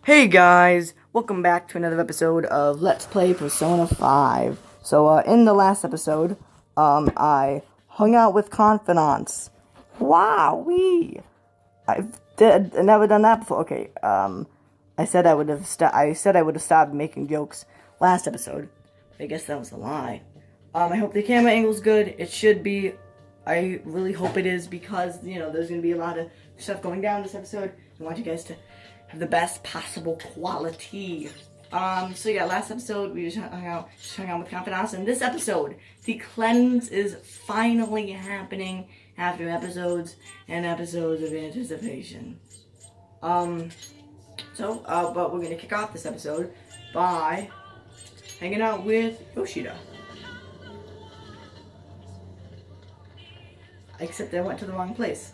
Hey guys, welcome back to another episode of Let's Play Persona 5. So, in the last episode, I hung out with confidants. Wowee! I've never done that before. Okay, I said I would have stopped making jokes last episode. I guess that was a lie. I hope the camera angle's good. It should be. I really hope it is because, there's gonna be a lot of stuff going down this episode. I want you guys to have the best possible quality. So yeah, last episode we just hung out with confidants. In this episode, the cleanse is finally happening after episodes and episodes of anticipation. But we're gonna kick off this episode by hanging out with Yoshida. Except I went to the wrong place.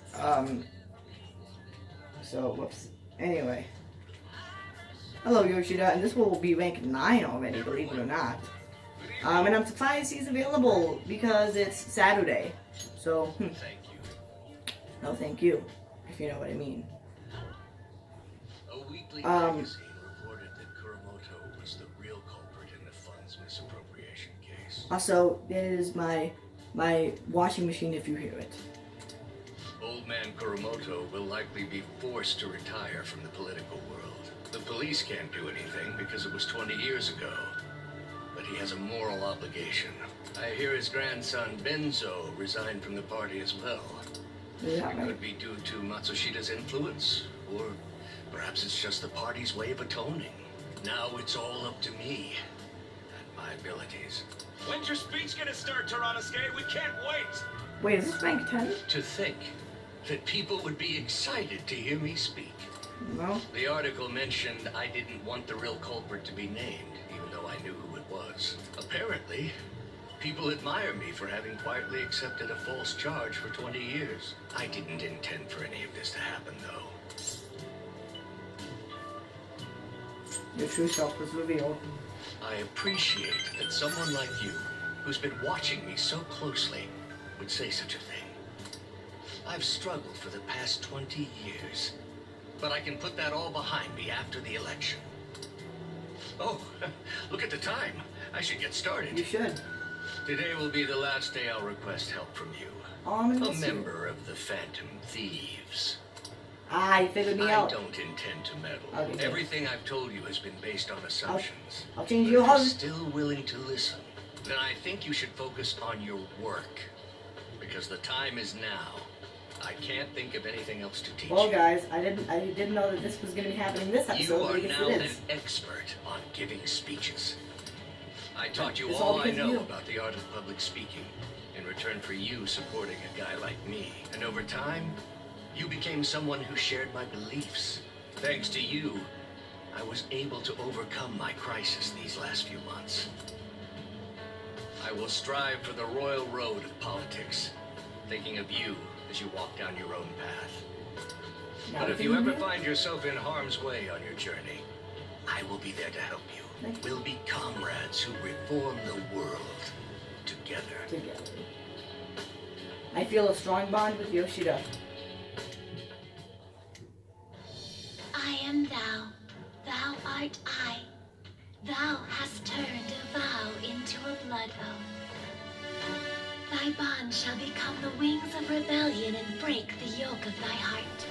Whoops. Anyway. Hello, Yoshida, and this will be rank 9 already, believe it or not. And I'm surprised he's available because it's Saturday. So, Thank you. No, thank you, if you know what I mean. A weekly magazine reported that Kuromoto was the real culprit in the funds misappropriation case. Also, there's my washing machine if you hear it. Old man Kuromoto will likely be forced to retire from the political world. The police can't do anything because it was 20 years ago. But he has a moral obligation. I hear his grandson Benzo resigned from the party as well. Yeah, It could be due to Matsushida's influence, or perhaps it's just the party's way of atoning. Now it's all up to me and my abilities. When's your speech gonna start, Tyranosuke? We can't wait! Wait, is this rank 10? To think that people would be excited to hear me speak. No? The article mentioned I didn't want the real culprit to be named, even though I knew who it was. Apparently, people admire me for having quietly accepted a false charge for 20 years. I didn't intend for any of this to happen, though. Your true self was revealed. I appreciate that someone like you, who's been watching me so closely, would say such a thing. I've struggled for the past 20 years, but I can put that all behind me after the election. Oh, look at the time. I should get started. You should. Today will be the last day I'll request help from you. A member of the Phantom Thieves. You figured me I out. don't intend to meddle. Okay. Everything I've told you has been based on assumptions. I'll change But your if you're heart. still willing to listen, then I think you should focus on your work. Because the time is now. I can't think of anything else to teach Well, you. guys, I didn't know that this was going to be happening this You episode. are but I guess now it an is. expert on giving speeches. I taught you It's all all I because of know you. about the art of public speaking in return for you supporting a guy like me. And over time, you became someone who shared my beliefs. Thanks to you, I was able to overcome my crisis these last few months. I will strive for the royal road of politics, thinking of you as you walk down your own path. But if you ever find yourself in harm's way on your journey, I will be there to help you. We'll be comrades who reform the world together. I feel a strong bond with Yoshida. I am thou, thou art I. Thou hast turned a vow into a blood oath. Thy bond shall become the wings of rebellion and break the yoke of thy heart.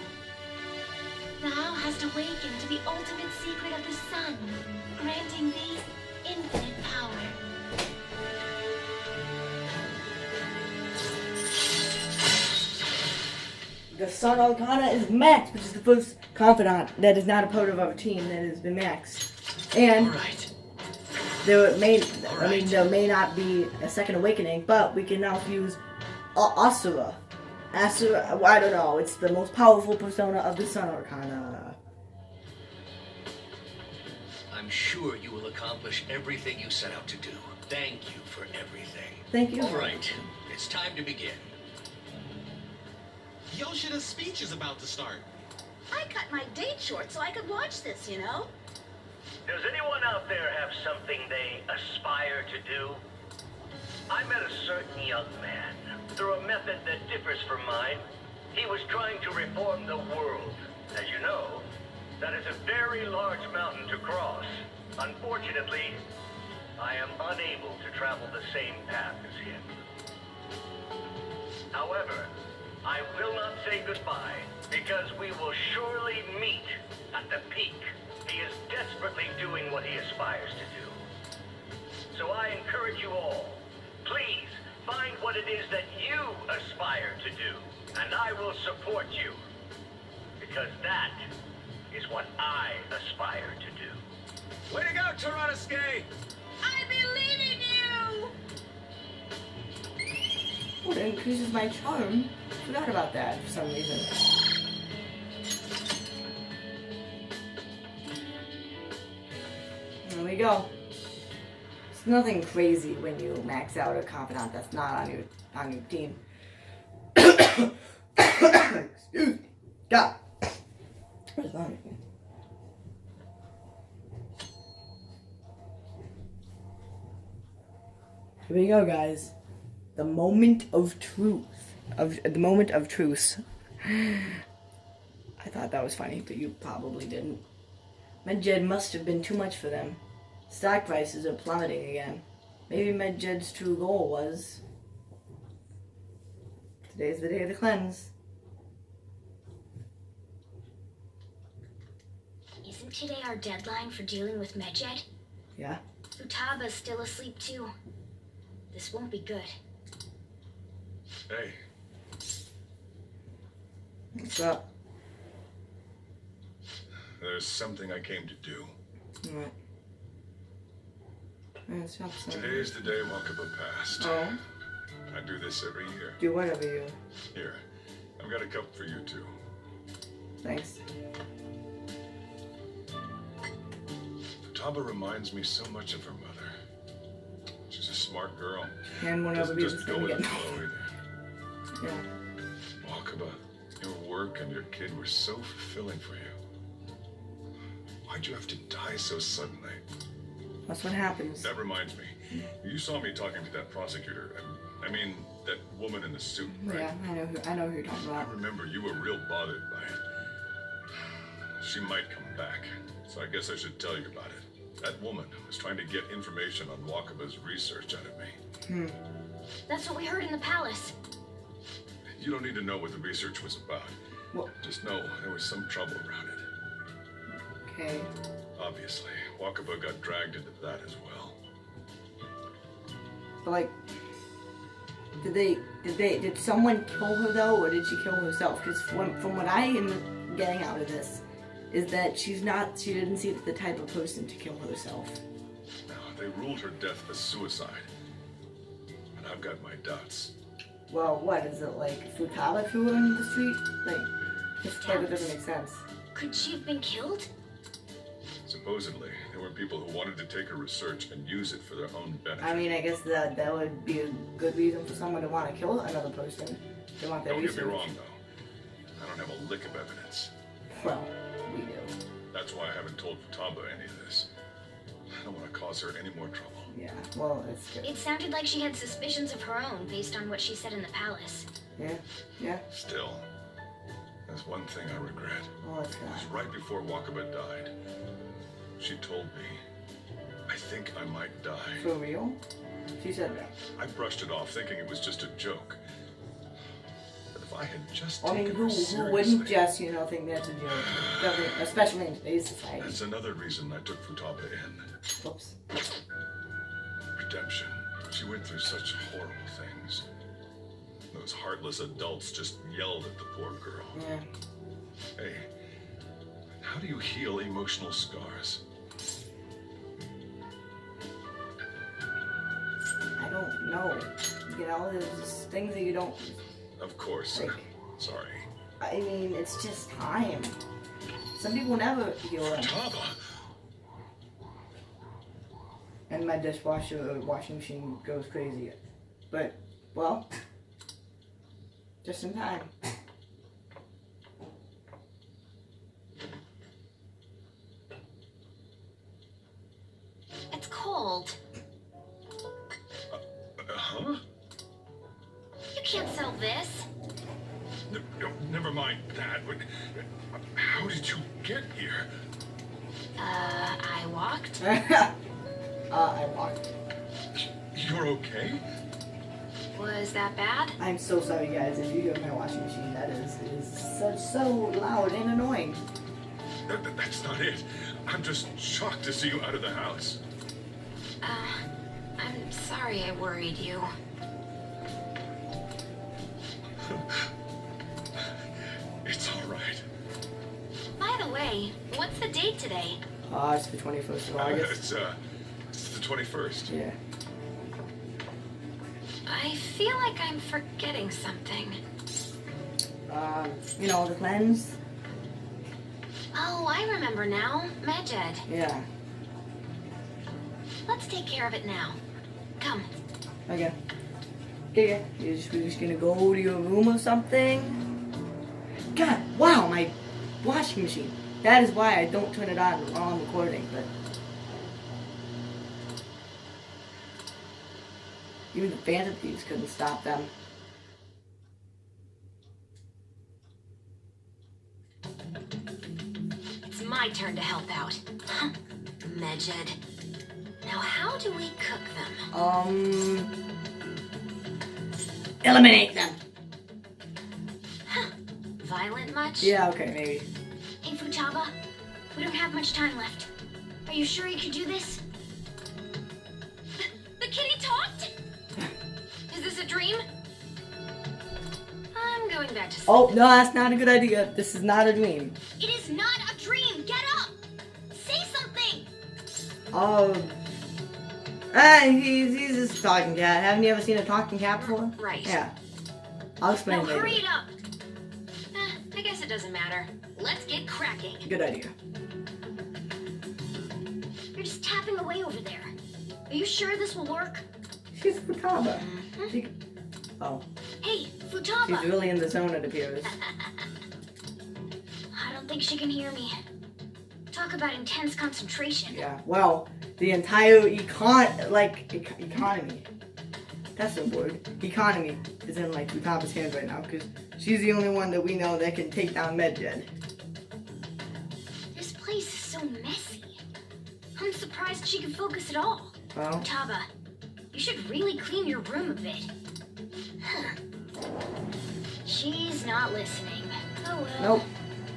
Thou hast awakened to the ultimate secret of the sun, granting thee infinite power. The Sun Arcana is Max, which is the first confidant that is not a part of our team that has been Max. And All right. there may not be a second awakening, but we can now fuse Asura. Asura, I don't know, it's the most powerful persona of the Sun Arcana. I'm sure you will accomplish everything you set out to do. Thank you for everything. Thank you. All right, it's time to begin. Yoshida's speech is about to start. I cut my date short so I could watch this, you know? Does anyone out there have something they aspire to do? I met a certain young man through a method that differs from mine. He was trying to reform the world. As you know, That is a very large mountain to cross. Unfortunately, I am unable to travel the same path as him. However, I will not say goodbye, because we will surely meet at the peak. He is desperately doing what he aspires to do. So I encourage you all, please find what it is that you aspire to do, and I will support you. Because that is what I aspire to do. Way to go, Toronosuke! I believe in you! Oh, it increases my charm. Forgot about that for some reason. There we go. It's nothing crazy when you max out a confidant that's not on your team. Excuse me. God. Where's that? Here we go, guys. The moment of truth. The moment of truth. I thought that was funny, but you probably didn't. Medjed must have been too much for them. Stock prices are plummeting again. Maybe Medjed's true goal was... Today's the day of the cleanse. Isn't today our deadline for dealing with Medjed? Yeah? Futaba's still asleep too. This won't be good. Hey, What's up? there's something I came to do. Alright. Stop saying. Today's the day Wakaba passed. Oh? I do this every year. Do whatever you... Here, I've got a cup for you too. Thanks. Futaba reminds me so much of her mother. She's a smart girl. And whenever Doesn't we just just go gonna with get... the flow either. Yeah. Wakaba, your work and your kid were so fulfilling for you. Why'd you have to die so suddenly? That's what happens. That reminds me. You saw me talking to that prosecutor. I mean, that woman in the suit, right? Yeah, I know who you're talking I about. remember you were real bothered by it. She might come back, so I guess I should tell you about it. That woman was trying to get information on Wakaba's research out of me. That's what we heard in the palace. You don't need to know what the research was about. Well, Just know there was some trouble around it. okay. Obviously, Wakaba got dragged into that as well. But like, did someone kill her though, or did she kill herself? Because from what I am getting out of this, is that she didn't seem the type of person to kill herself. Now, they ruled her death a suicide. And I've got my doubts. Well, what is it like? Futaba threw her in the street? Like, this totally doesn't make sense. Could she have been killed? Supposedly, there were people who wanted to take her research and use it for their own benefit. I mean, I guess that would be a good reason for someone to want to kill another person. They want their Don't get research. me wrong, though. I don't have a lick of evidence. Well, we do. That's why I haven't told Futaba any of this. I don't want to cause her any more trouble. Yeah, well, it's good. It sounded like she had suspicions of her own based on what she said in the palace. Yeah. Still, there's one thing I regret. Well, it's It was not. right before Wakaba died. She told me, I think I might die. For real? She said that. I brushed it off, thinking it was just a joke. But if I had just I mean, taken who her seriously, wouldn't just, think that's a joke? Especially in today's society. That's another reason I took Futaba in. Whoops. Redemption. She went through such horrible things. Those heartless adults just yelled at the poor girl. Yeah. Hey, how do you heal emotional scars? I don't know. There's just things that you don't... Of course. Like- Sorry. I mean, it's just time. Some people never heal it. Futaba! And my dishwasher or washing machine goes crazy. But, well, just in time. It's cold. Huh? You can't sell this. Never mind that. But how did you get here? I walked. I walked. You're okay? Was that bad? I'm so sorry, guys. If you hear my washing machine, it is so loud and annoying. That's not it. I'm just shocked to see you out of the house. I'm sorry I worried you. It's all right. By the way, what's the date today? It's the 21st of August. It's the 21st. Yeah. I feel like I'm forgetting something. The cleanse. Oh, I remember now. Medjed. Yeah. Let's take care of it now. Come. Okay. Okay. We're just gonna go to your room or something. God, wow, my washing machine. That is why I don't turn it on while I'm recording, but even the Phantom Thieves couldn't stop them. It's my turn to help out. Medjed. Now, how do we cook them? Eliminate them. Violent much? Yeah, okay, maybe. Hey, Futaba. We don't have much time left. Are you sure you could do this? The kitty talked? Is this a dream? I'm going back to sleep. Oh, no, that's not a good idea. This is not a dream. It is not a dream! Get up! Say something! He's just a talking cat. Haven't you ever seen a talking cat before? Right. Yeah. I'll explain Now later. hurry it up! I guess it doesn't matter. Let's get cracking. Good idea. You're just tapping away over there. Are you sure this will work? She's Futaba. Oh, Hey, Futaba! she's really in the zone, it appears. I don't think she can hear me. Talk about intense concentration. Yeah, well, the entire economy. That's the word. Economy is in, Futaba's hands right now, because she's the only one that we know that can take down Medjed. This place is so messy. I'm surprised she can focus at all. Well, Futaba, you should really clean your room a bit. She's not listening. Oh well. nope.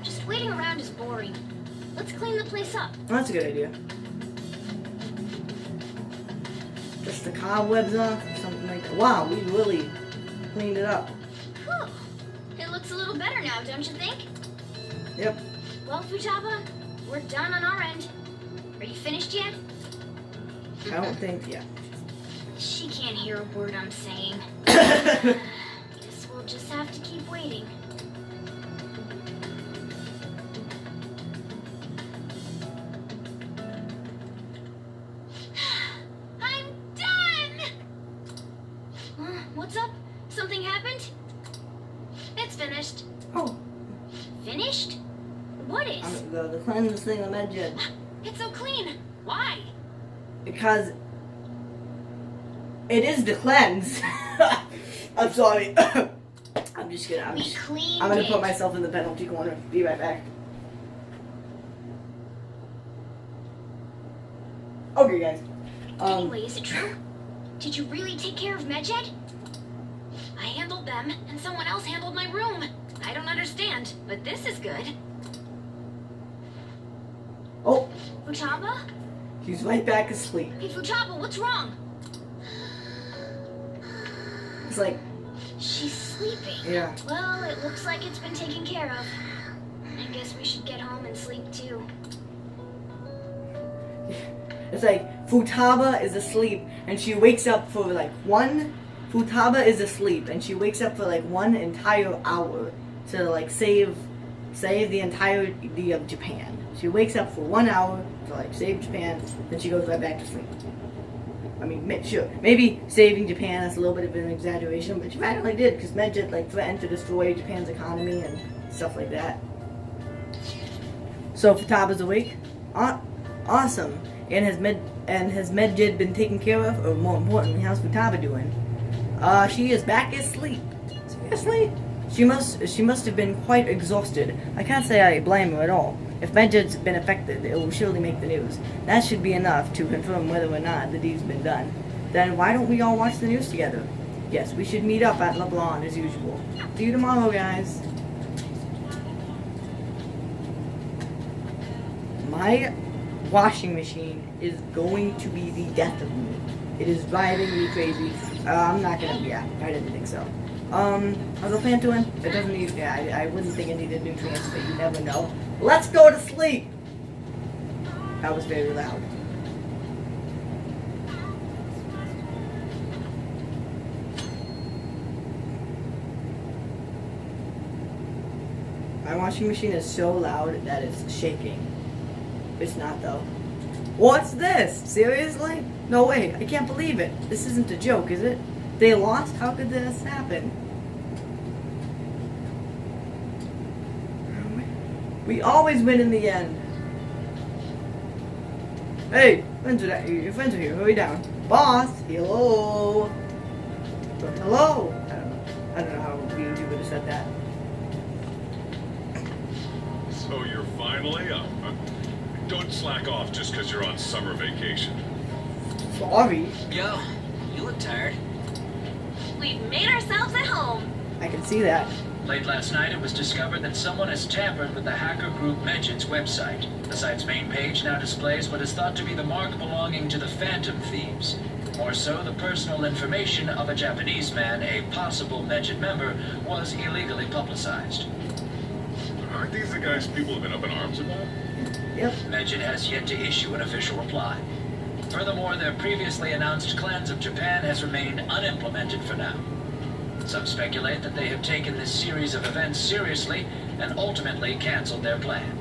Just waiting around is boring. Let's clean the place up. That's a good idea. Just the cobwebs off, or something like that. Wow, we really cleaned it up. Whew. It looks a little better now, don't you think? Yep. Well, Futaba, we're done on our end. Are you finished yet? I don't think, yeah. She can't hear a word I'm saying. Guess we'll just have to keep waiting. I'm done! What's up? Something happened? It's finished. Oh, Finished? What is? the cleanse thing on Medjed. It's so clean. Why? Because it is the cleanse. I'm sorry. I'm just gonna. We cleaned I'm gonna it. put myself in the penalty corner. Be right back. Okay, guys. Anyway, is it true? Did you really take care of Medjed? I handled them, and someone else handled my room. I don't understand, but this is good. Oh, Futaba? she's right back asleep. Hey, Futaba, what's wrong? It's like, She's sleeping. yeah. Well, it looks like it's been taken care of. I guess we should get home and sleep too. It's like Futaba is asleep and she wakes up for Futaba is asleep and she wakes up for 1 entire hour to save the entirety of Japan. She wakes up for 1 hour to save Japan, then she goes right back to sleep. I mean, sure, maybe saving Japan is a little bit of an exaggeration, but she finally did because Medjed threatened to destroy Japan's economy and stuff like that. So Futaba's awake. Awesome. And has Medjed been taken care of? Or more importantly, how's Futaba doing? She is back asleep. Seriously? She must have been quite exhausted. I can't say I blame her at all. If Medjed's been affected, it will surely make the news. That should be enough to confirm whether or not the deed's been done. Then why don't we all watch the news together? Yes, we should meet up at LeBlanc as usual. See you tomorrow, guys. My washing machine is going to be the death of me. It is driving me crazy. I'm not gonna, yeah, I didn't think so. How's the plant doing? It doesn't need, yeah, I wouldn't think it needed nutrients, but you never know. Let's go to sleep! That was very loud. My washing machine is so loud that it's shaking. It's not though. What's this? Seriously? No way, I can't believe it. This isn't a joke, is it? They lost? How could this happen? We always win in the end. Hey, your friends are here. Hurry down. Boss, hello. Hello. I don't know how you would have said that. So you're finally up, huh? Don't slack off just because you're on summer vacation. Sorry. Yo, you look tired. We've made ourselves at home. I can see that. Late last night, it was discovered that someone has tampered with the hacker group Medjed's website. The site's main page now displays what is thought to be the mark belonging to the Phantom Thieves. More so, the personal information of a Japanese man, a possible Medjed member, was illegally publicized. Aren't these the guys people have been up in arms about? Yep. Medjed has yet to issue an official reply. Furthermore, their previously announced cleanse of Japan has remained unimplemented for now. Some speculate that they have taken this series of events seriously and ultimately canceled their plan.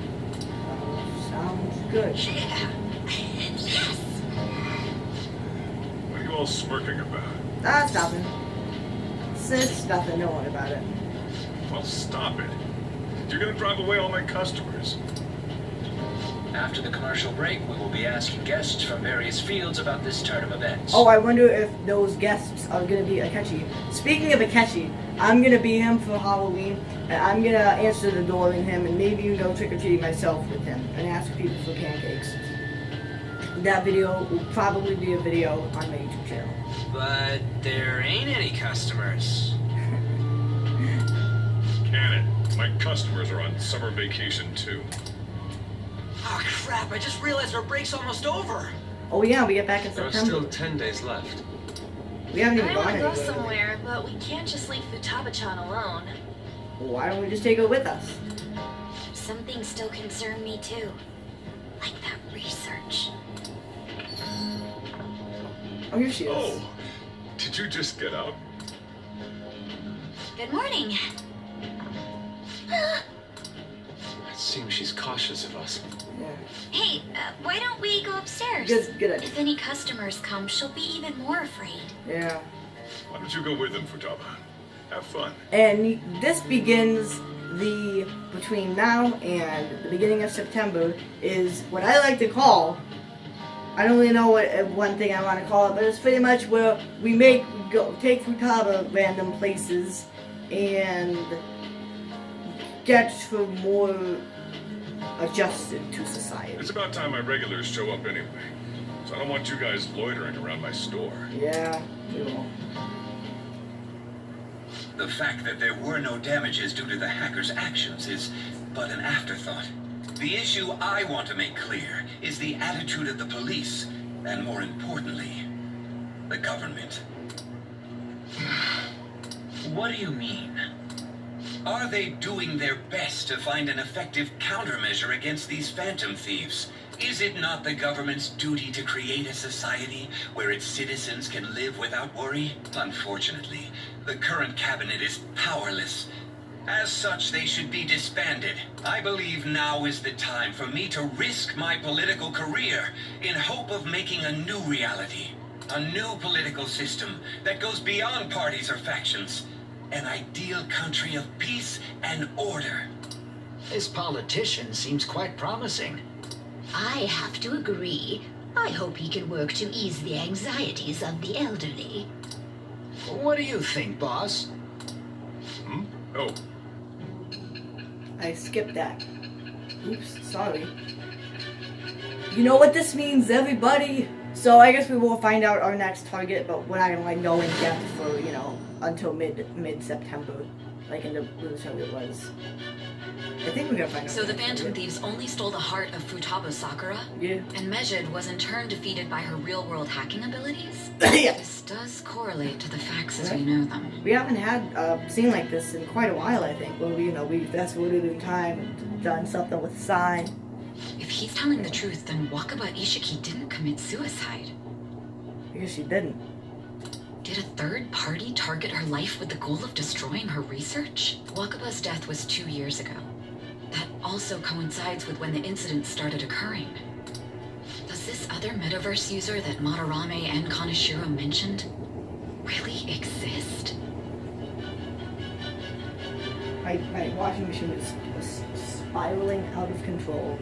Sounds good. Yeah. Yes. What are you all smirking about? That's nothing. It's nothing. Don't worry about it. Well, stop it. You're gonna drive away all my customers. After the commercial break, we will be asking guests from various fields about this turn of events. Oh, I wonder if those guests are gonna be Akechi. Speaking of Akechi, I'm gonna be him for Halloween, and I'm gonna answer the door in him, and maybe even go trick-or-treating myself with him, and ask people for pancakes. That video will probably be a video on my YouTube channel. But there ain't any customers. Can it? My customers are on summer vacation too. Oh crap, I just realized our break's almost over. Oh yeah, we get back in There are September. still 10 days left. We haven't even I gone want to go anywhere. somewhere, but we can't just leave Futaba-chan alone. Why don't we just take her with us? Some things still concern me too. Like that research. Oh, here she is. Oh, did you just get up? Good morning. It seems she's cautious of us. Yeah. Hey, why don't we go upstairs? Good idea. If any customers come, she'll be even more afraid. Yeah. Why don't you go with them, Futaba? Have fun. And this begins between now and the beginning of September is what I like to call, I don't really know what one thing I want to call it, but it's pretty much where we take Futaba random places and get her more adjusted to society. It's about time my regulars show up anyway. So I don't want you guys loitering around my store. Yeah, we will. The fact that there were no damages due to the hacker's actions is but an afterthought. The issue I want to make clear is the attitude of the police, and more importantly, the government. What do you mean? Are they doing their best to find an effective countermeasure against these phantom thieves? Is it not the government's duty to create a society where its citizens can live without worry? Unfortunately, the current cabinet is powerless. As such, they should be disbanded. I believe now is the time for me to risk my political career in hope of making a new reality. A new political system that goes beyond parties or factions. An ideal country of peace and order. This politician seems quite promising. I have to agree. I hope he can work to ease the anxieties of the elderly. What do you think, boss? Oh, I skipped that. Oops, sorry. You know what this means, everybody? So I guess we will find out our next target, but we're not gonna like go in depth for, you know, until mid-September. Like in the blue target was. I think we're gonna find out. So the Phantom Thieves only stole the heart of Futaba Sakura? Yeah. And Mejid was in turn defeated by her real-world hacking abilities? Yeah. This does correlate to the facts as we know them. We haven't had a scene like this in quite a while, I think, where we fast-forwarded in time and done something with Sai. If he's telling the truth, then Wakaba Ishiki didn't commit suicide. Because she didn't. Did a third party target her life with the goal of destroying her research? Wakaba's death was 2 years ago. That also coincides with when the incident started occurring. Does this other metaverse user that Madarame and Kaneshiro mentioned really exist? My washing machine is spiraling out of control.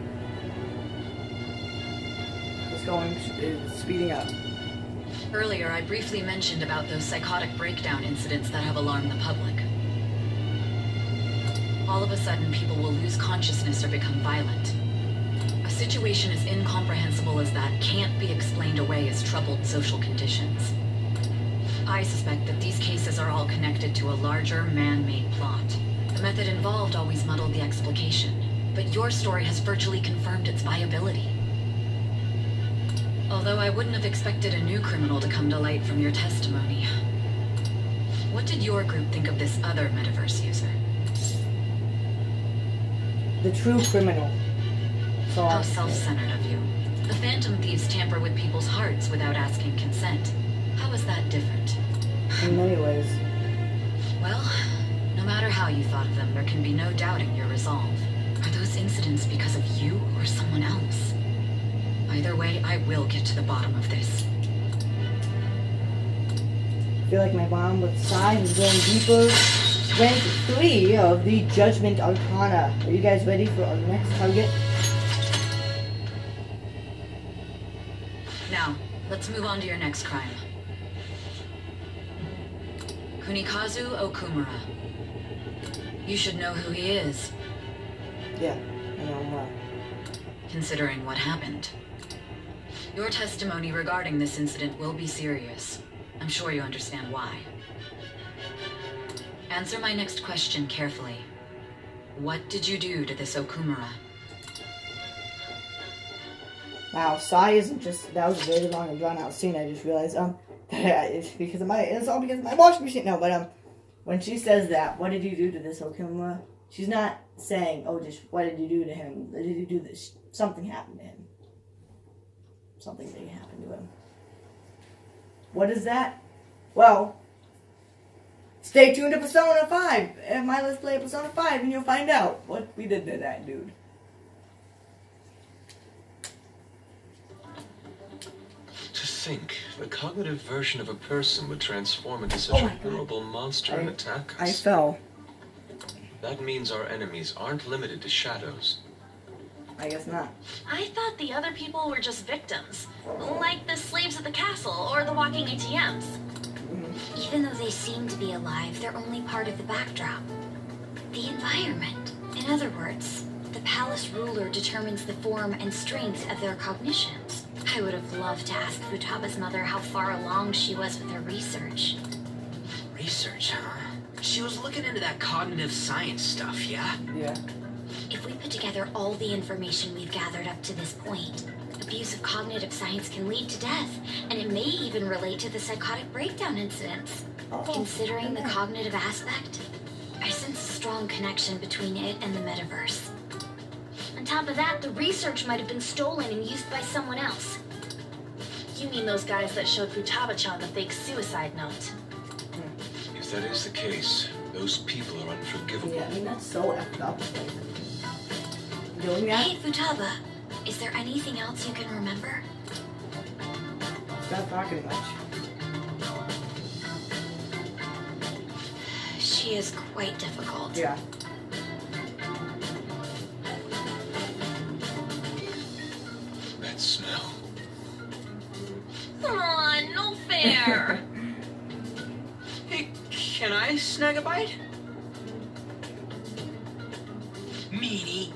It's speeding up. Earlier, I briefly mentioned about those psychotic breakdown incidents that have alarmed the public. All of a sudden, people will lose consciousness or become violent. A situation as incomprehensible as that can't be explained away as troubled social conditions. I suspect that these cases are all connected to a larger, man-made plot. The method involved always muddled the explication, but your story has virtually confirmed its viability. Although I wouldn't have expected a new criminal to come to light from your testimony. What did your group think of this other metaverse user? The true criminal. So how self-centered of you. The Phantom Thieves tamper with people's hearts without asking consent. How is that different? In many ways. Well, no matter how you thought of them, there can be no doubting your resolve. Are those incidents because of you or someone else? Either way, I will get to the bottom of this. I feel like my bond with Sai is going deeper. Rank 3 of the Judgment Arcana. Are you guys ready for our next target? Now, let's move on to your next crime. Kunikazu Okumura. You should know who he is. Yeah, I know him well. Considering what happened. Your testimony regarding this incident will be serious. I'm sure you understand why. Answer my next question carefully. What did you do to this Okumura? Now, Sai isn't just, that was a very long and drawn out scene, I just realized, it's because of it's all because of my washing machine. No, but, when she says that, what did you do to this Okumura? She's not saying, oh, just, what did you do to him? Did you do this? Something happened to him. Something big happened to him. What is that? Well, stay tuned to Persona 5, and my Let's Play Persona 5, and you'll find out what we did to that dude. To think, the cognitive version of a person would transform into such a horrible monster and attack us. I fell. That means our enemies aren't limited to shadows. I guess not. I thought the other people were just victims, like the slaves at the castle or the walking ATMs. Even though they seem to be alive, they're only part of the backdrop. The environment. In other words, the palace ruler determines the form and strength of their cognitions. I would have loved to ask Futaba's mother how far along she was with her research. Research, huh? She was looking into that cognitive science stuff, yeah? Yeah. If we put together all the information we've gathered up to this point, abuse of cognitive science can lead to death, and it may even relate to the psychotic breakdown incidents. Considering the cognitive aspect, I sense a strong connection between it and the metaverse. On top of that, the research might have been stolen and used by someone else. You mean those guys that showed Futaba-chan the fake suicide note? If that is the case, those people are unforgivable. Yeah, I mean, that's so effed up. Doing that? Hey, Futaba, is there anything else you can remember? Stop talking much. She is quite difficult. Yeah. That smell. Come on, no fair! Hey, can I snag a bite? Meanie.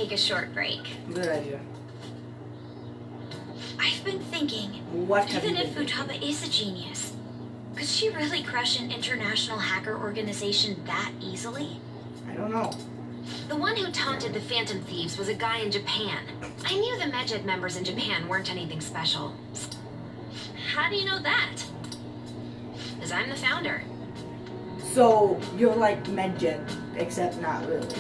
take a short break. Good idea. I've been thinking, What have even you if been thinking? Futaba is a genius, could she really crush an international hacker organization that easily? I don't know. The one who taunted the Phantom Thieves was a guy in Japan. I knew the Medjed members in Japan weren't anything special. How do you know that? Because I'm the founder. So, you're like Medjed, except not really.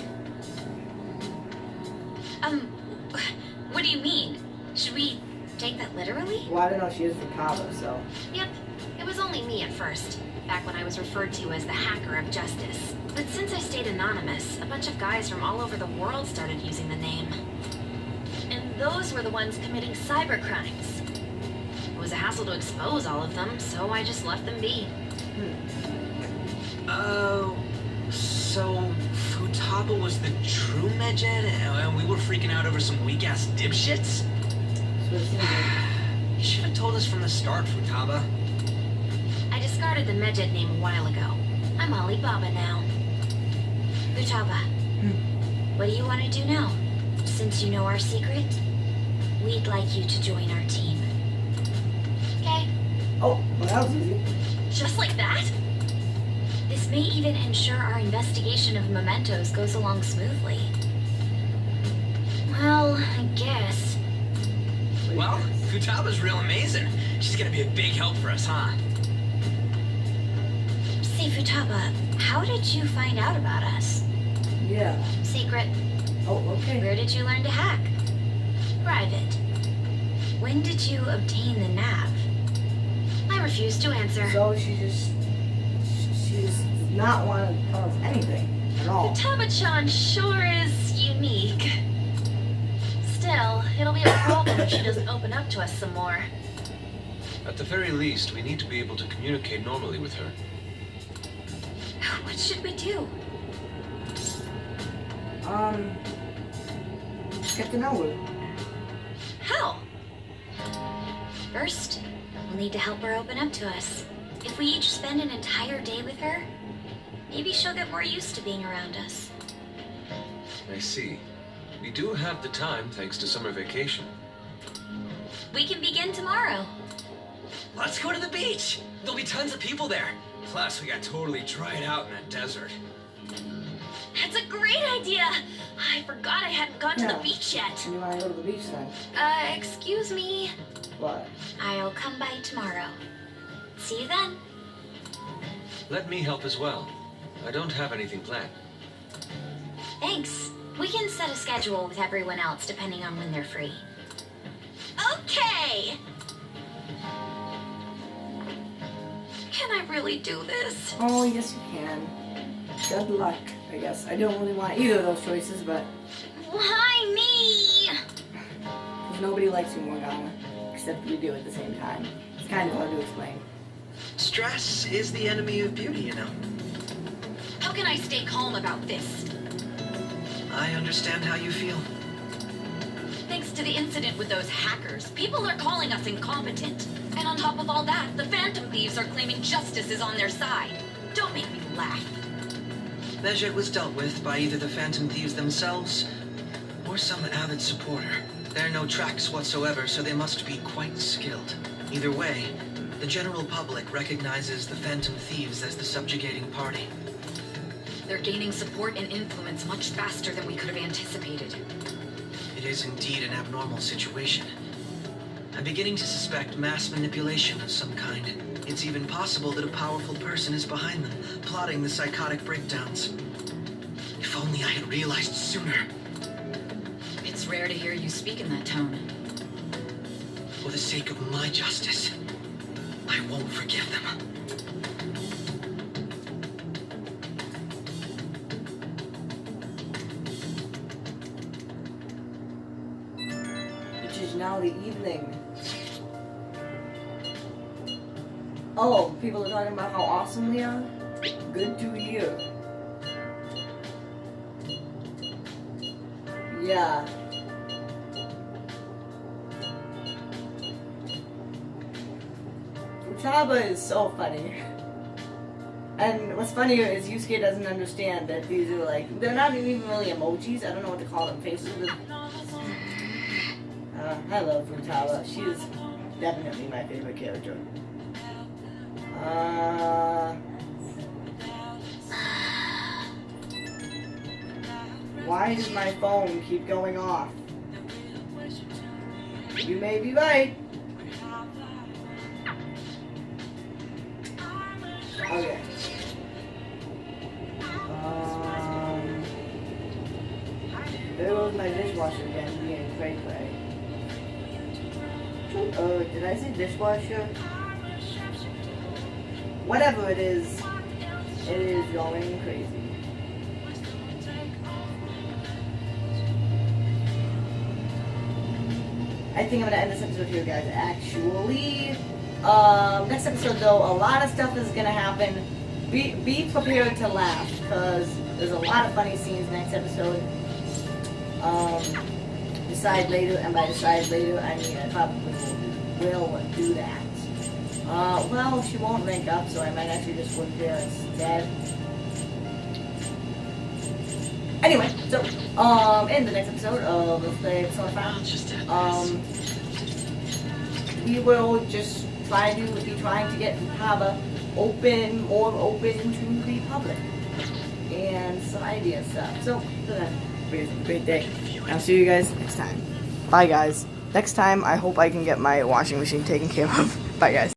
What do you mean? Should we take that literally? Well, I don't know, she is Futaba, so. Yep, it was only me at first, back when I was referred to as the Hacker of Justice. But since I stayed anonymous, a bunch of guys from all over the world started using the name. And those were the ones committing cyber crimes. It was a hassle to expose all of them, so I just left them be. So Futaba was the true Medjed, and we were freaking out over some weak-ass dipshits? You should have told us from the start, Futaba. I discarded the Medjed name a while ago. I'm Alibaba now. Futaba, what do you want to do now? Since you know our secret, we'd like you to join our team. Okay, Oh, well, that was easy. just like that? This may even ensure our investigation of mementos goes along smoothly. Well, I guess. Well, Futaba's real amazing. She's gonna be a big help for us, huh? Say, Futaba, how did you find out about us? Yeah. Secret. Oh, okay. Where did you learn to hack? Private. When did you obtain the nav? I refuse to answer. So she's not want to tell us anything at all. Futaba-chan sure is unique. Still, it'll be a problem if she doesn't open up to us some more. At the very least, we need to be able to communicate normally with her. What should we do? Get to know her. How? First, we'll need to help her open up to us. If we each spend an entire day with her, maybe she'll get more used to being around us. I see. We do have the time thanks to summer vacation. We can begin tomorrow. Let's go to the beach! There'll be tons of people there. Plus, we got totally dried out in that desert. That's a great idea! I forgot I hadn't gone to Yeah. the beach yet. You want to go to the beach then? Excuse me. What? I'll come by tomorrow. See you then. Let me help as well. I don't have anything planned. Thanks. We can set a schedule with everyone else depending on when they're free. Okay! Can I really do this? Oh, yes you can. Good luck, I guess. I don't really want either of those choices, but Why me? because nobody likes you, Morgana. Except we do at the same time. It's kind of hard to explain. Stress is the enemy of beauty, you know. How can I stay calm about this? I understand how you feel. Thanks to the incident with those hackers, people are calling us incompetent. And on top of all that, the Phantom Thieves are claiming justice is on their side. Don't make me laugh. Medjed was dealt with by either the Phantom Thieves themselves or some avid supporter. There are no tracks whatsoever, so they must be quite skilled. Either way, the general public recognizes the Phantom Thieves as the subjugating party. They're gaining support and influence much faster than we could have anticipated. It is indeed an abnormal situation. I'm beginning to suspect mass manipulation of some kind. It's even possible that a powerful person is behind them, plotting the psychotic breakdowns. If only I had realized sooner. It's rare to hear you speak in that tone. For the sake of my justice, I won't forgive them. It is now the evening. Oh, people are talking about how awesome we are? Good to hear. Yeah. Futaba is so funny. And what's funny is Yusuke doesn't understand that these are like, they're not even really emojis. I don't know what to call them. Faces with... I love Futaba. She is definitely my favorite character. Why does my phone keep going off? You may be right. Okay. There goes my dishwasher again being cray cray. Oh, did I say dishwasher? Whatever it is going crazy. I think I'm gonna end this episode here, guys. Actually, next episode though, a lot of stuff is gonna happen. Be prepared to laugh because there's a lot of funny scenes next episode. Decide later, and by decide later, I mean I probably will do that. Well, she won't rank up, so I might actually just work there instead. Anyway, so, in the next episode of Let's Play Persona 5, we will just be trying to get Futaba more open to the public, and some idea stuff. So, have a great day. I'll see you guys next time. Bye, guys. Next time, I hope I can get my washing machine taken care of. Bye, guys.